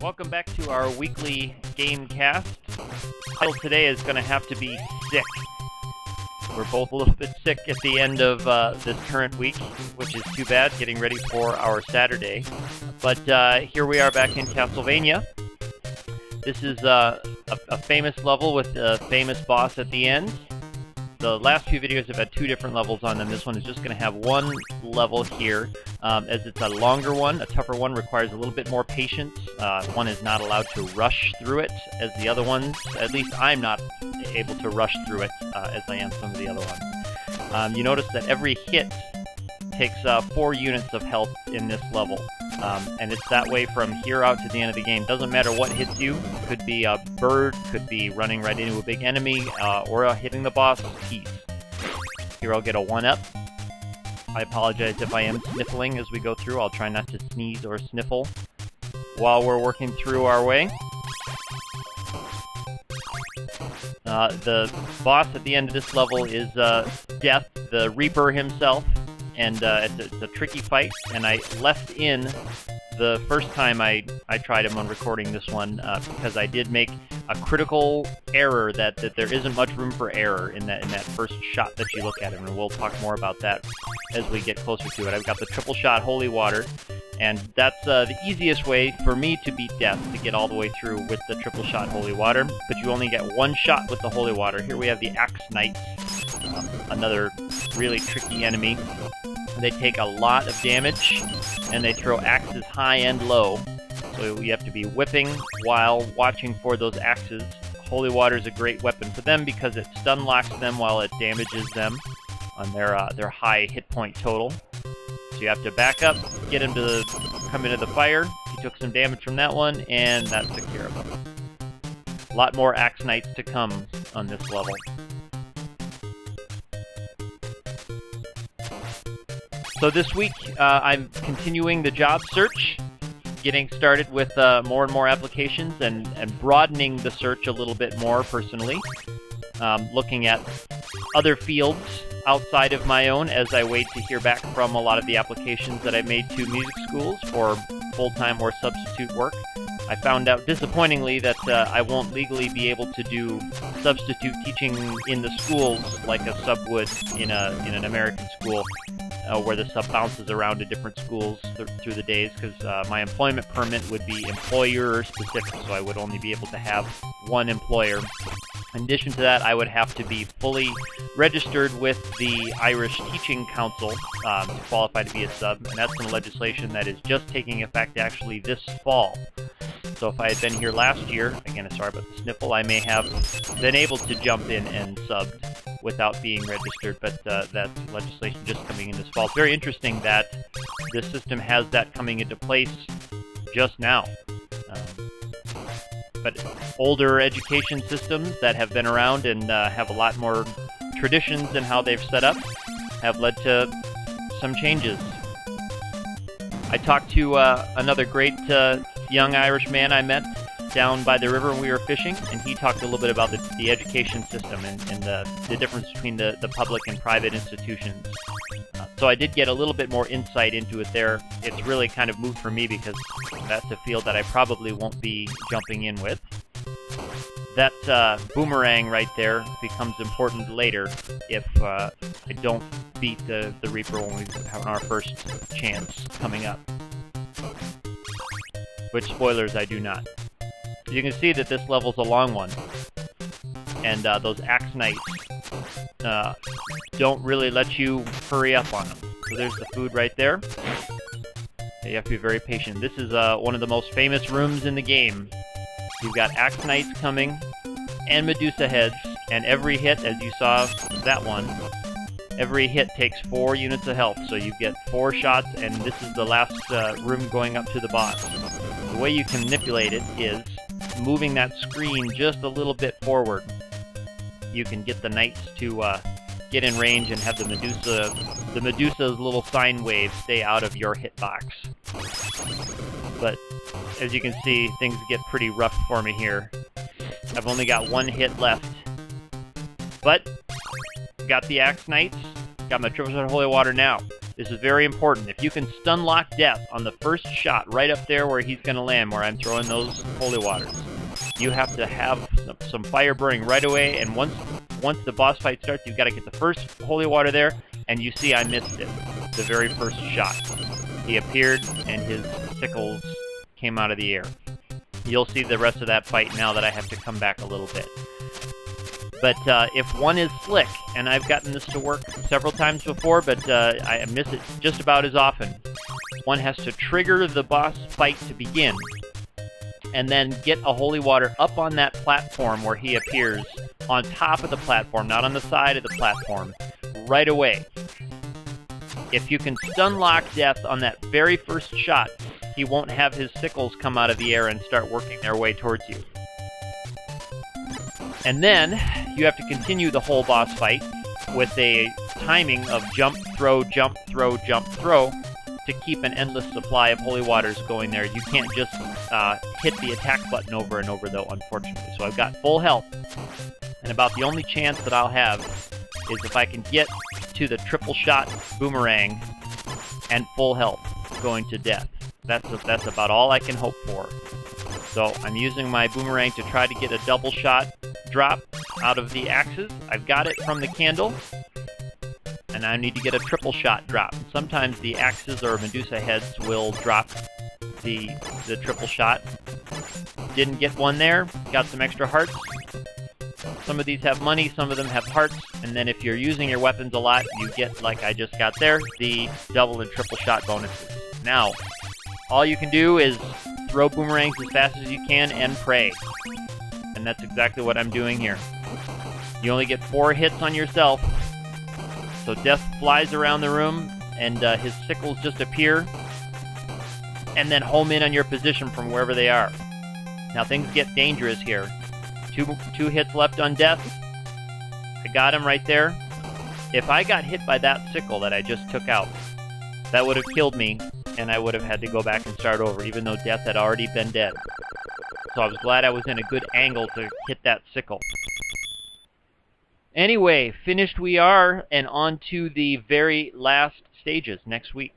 Welcome back to our weekly game cast. Title today is going to have to be sick. We're both a little bit sick at the end of this current week, which is too bad, getting ready for our Saturday. But here we are back in Castlevania. This is a famous level with a famous boss at the end. The last few videos have had two different levels on them. This one is just going to have one level here. As it's a longer one, a tougher one, requires a little bit more patience. One is not allowed to rush through it as the other ones. At least I'm not able to rush through it as I am some of the other ones. You notice that every hit takes 4 units of health in this level. And it's that way from here out to the end of the game. Doesn't matter what hits you. Could be a bird, could be running right into a big enemy, or hitting the boss piece. Here I'll get a 1-up. I apologize if I am sniffling as we go through. I'll try not to sneeze or sniffle while we're working through our way. The boss at the end of this level is Death, the Reaper himself, and it's a tricky fight, and I left in the first time I tried him on recording this one because I did make a critical error that there isn't much room for error in that first shot that you look at him, and we'll talk more about that as we get closer to it. I've got the triple shot Holy Water, and that's the easiest way for me to beat Death, to get all the way through with the triple shot Holy Water, but you only get one shot with the Holy Water. Here we have the Axe Knights, another really tricky enemy. They take a lot of damage, and they throw axes high and low, so you have to be whipping while watching for those axes. Holy Water is a great weapon for them because it stun locks them while it damages them on their high hit point total. So you have to back up, get him to come into the fire. He took some damage from that one, and that took care of him. A lot more Axe Knights to come on this level. So this week, I'm continuing the job search, getting started with more and more applications and broadening the search a little bit more personally, looking at other fields outside of my own as I wait to hear back from a lot of the applications that I made to music schools for full-time or substitute work. I found out disappointingly that I won't legally be able to do substitute teaching in the schools like a sub would in an American school. Where the sub bounces around to different schools through the days, because my employment permit would be employer-specific, so I would only be able to have one employer. In addition to that, I would have to be fully registered with the Irish Teaching Council to qualify to be a sub, and that's some legislation that is just taking effect actually this fall. So if I had been here last year, again, sorry about the sniffle, I may have been able to jump in and subbed without being registered, but that's legislation just coming in this fall. It's very interesting that this system has that coming into place just now. But older education systems that have been around and have a lot more traditions in how they've set up have led to some changes. I talked to another great young Irish man I met down by the river when we were fishing, and he talked a little bit about the education system and the difference between the public and private institutions. So I did get a little bit more insight into it there. It's really kind of moved for me because that's a field that I probably won't be jumping in with. That boomerang right there becomes important later if I don't beat the Reaper when we have our first chance coming up. Which, spoilers, I do not. You can see that this level's a long one, and those Axe Knights don't really let you hurry up on them. So there's the food right there. You have to be very patient. This is one of the most famous rooms in the game. You've got Axe Knights coming, and Medusa heads, and every hit, as you saw that one, every hit takes 4 units of health, so you get 4 shots, and this is the last room going up to the boss. The way you can manipulate it is moving that screen just a little bit forward. You can get the knights to get in range and have the Medusa's little sine wave stay out of your hitbox. But as you can see, things get pretty rough for me here. I've only got 1 hit left. But got the Axe Knights, got my triple shot Holy Water now. This is very important. If you can stun lock Death on the first shot right up there where he's going to land, where I'm throwing those holy waters, you have to have some fire burning right away, and once the boss fight starts, you've got to get the first holy water there, and you see I missed it, the very first shot. He appeared, and his sickles came out of the air. You'll see the rest of that fight now that I have to come back a little bit. But if one is slick, and I've gotten this to work several times before, but I miss it just about as often, one has to trigger the boss fight to begin, and then get a holy water up on that platform where he appears, on top of the platform, not on the side of the platform, right away. If you can stun lock Death on that very first shot, he won't have his sickles come out of the air and start working their way towards you. And then you have to continue the whole boss fight with a timing of jump, throw, jump, throw, jump, throw, to keep an endless supply of holy waters going there. You can't just hit the attack button over and over, though, unfortunately. So I've got full health, and about the only chance that I'll have is if I can get to the triple shot boomerang and full health going to Death. That's about all I can hope for. So I'm using my boomerang to try to get a double shot drop out of the axes. I've got it from the candle, and I need to get a triple shot drop. Sometimes the axes or Medusa heads will drop the triple shot. Didn't get one there. Got some extra hearts. Some of these have money, some of them have hearts, and then if you're using your weapons a lot, you get, like I just got there, the double and triple shot bonuses. Now, all you can do is throw boomerangs as fast as you can and pray. And that's exactly what I'm doing here. You only get 4 hits on yourself. So Death flies around the room, and his sickles just appear, and then home in on your position from wherever they are. Now things get dangerous here. Two hits left on Death. I got him right there. If I got hit by that sickle that I just took out, that would have killed me, and I would have had to go back and start over, even though Death had already been dead. So I was glad I was in a good angle to hit that sickle. Anyway, finished we are, and on to the very last stages next week.